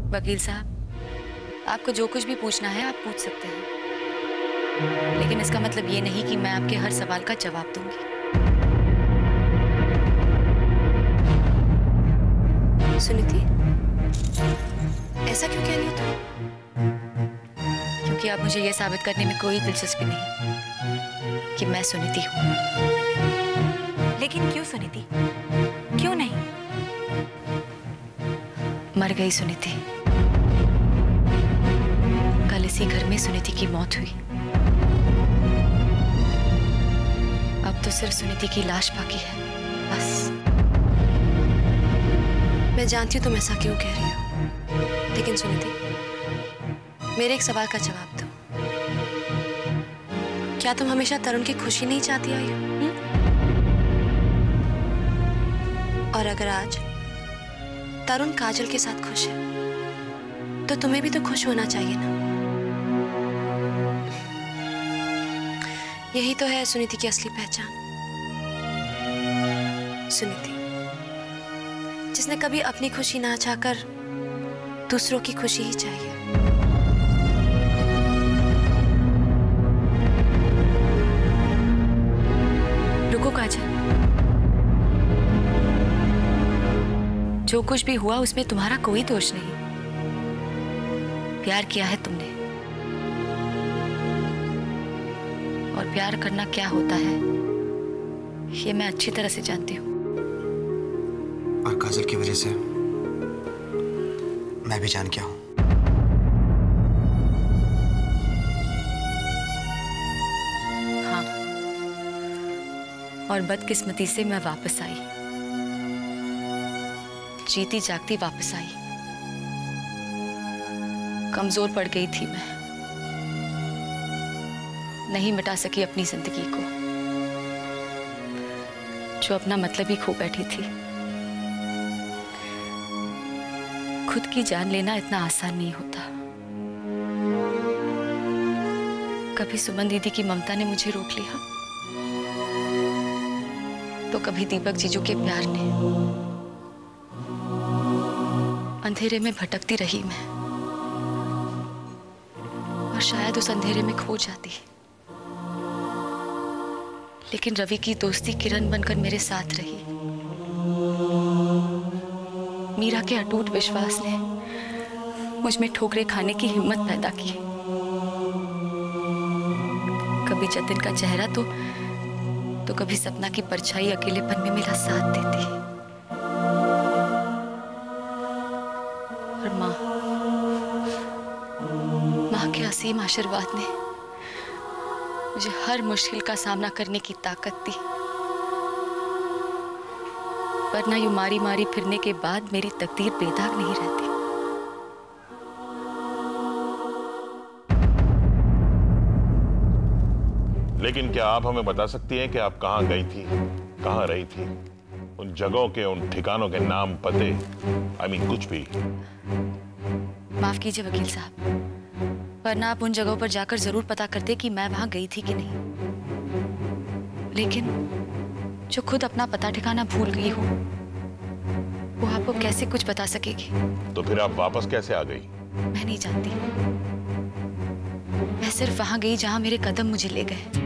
वकील साहब, आपको जो कुछ भी पूछना है आप पूछ सकते हैं, लेकिन इसका मतलब ये नहीं कि मैं आपके हर सवाल का जवाब दूंगी। सुनीति, ऐसा क्यों कह रही हो तुम? क्योंकि अब मुझे यह साबित करने में कोई दिलचस्पी नहीं कि मैं सुनीति हूं। लेकिन क्यों सुनीति? क्यों नहीं? मर गई सुनीति। कल इसी घर में सुनीति की मौत हुई। अब तो सिर्फ सुनीति की लाश बाकी है, बस। मैं जानती हूँ तुम ऐसा क्यों कह रही हो, लेकिन सुनीति, मेरे एक सवाल का जवाब दो। क्या तुम हमेशा तरुण की खुशी नहीं चाहती आई हो? और अगर आज तरुण काजल के साथ खुश है, तो तुम्हें भी तो खुश होना चाहिए ना। यही तो है सुनीति की असली पहचान। सुनीति जिसने कभी अपनी खुशी ना चाहकर दूसरों की खुशी ही चाहिए। रुको काजल, जो कुछ भी हुआ उसमें तुम्हारा कोई दोष नहीं। प्यार किया है तुमने, और प्यार करना क्या होता है ये मैं अच्छी तरह से जानती हूँ। और काजल की वजह से मैं भी जान गया हूँ। हाँ, और बदकिस्मती से मैं वापस आई, जीती जागती वापस आई। कमजोर पड़ गई थी मैं, नहीं मिटा सकी अपनी जिंदगी को, जो अपना मतलब ही खो बैठी थी। खुद की जान लेना इतना आसान नहीं होता। कभी सुमन दीदी की ममता ने मुझे रोक लिया, तो कभी दीपक जीजू के प्यार ने। अंधेरे में भटकती रही मैं, और शायद उस अंधेरे में खो जाती, लेकिन रवि की दोस्ती किरण बनकर मेरे साथ रही। मीरा के अटूट विश्वास ने मुझ में ठोकरें खाने की हिम्मत पैदा की। कभी जतिन का चेहरा तो कभी सपना की परछाई अकेलेपन में मेरा साथ देती। और माँ के असीम आशीर्वाद ने मुझे हर मुश्किल का सामना करने की ताकत दी। वरना यूं मारी मारी फिरने के बाद मेरी तकदीर बेदाग नहीं रहती। लेकिन क्या आप हमें बता सकती हैं कि आप कहाँ गई थी, कहाँ रही थी? उन जगहों के, उन ठिकानों के नाम, पते, कुछ भी। माफ कीजिए वकील साहब, वरना आप उन जगहों पर जाकर जरूर पता करते कि मैं वहां गई थी कि नहीं। लेकिन जो खुद अपना पता ठिकाना भूल गई हो, वो आपको कैसे कुछ बता सकेगी? तो फिर आप वापस कैसे आ गई? मैं नहीं जानती। मैं सिर्फ वहां गई जहां मेरे कदम मुझे ले गए।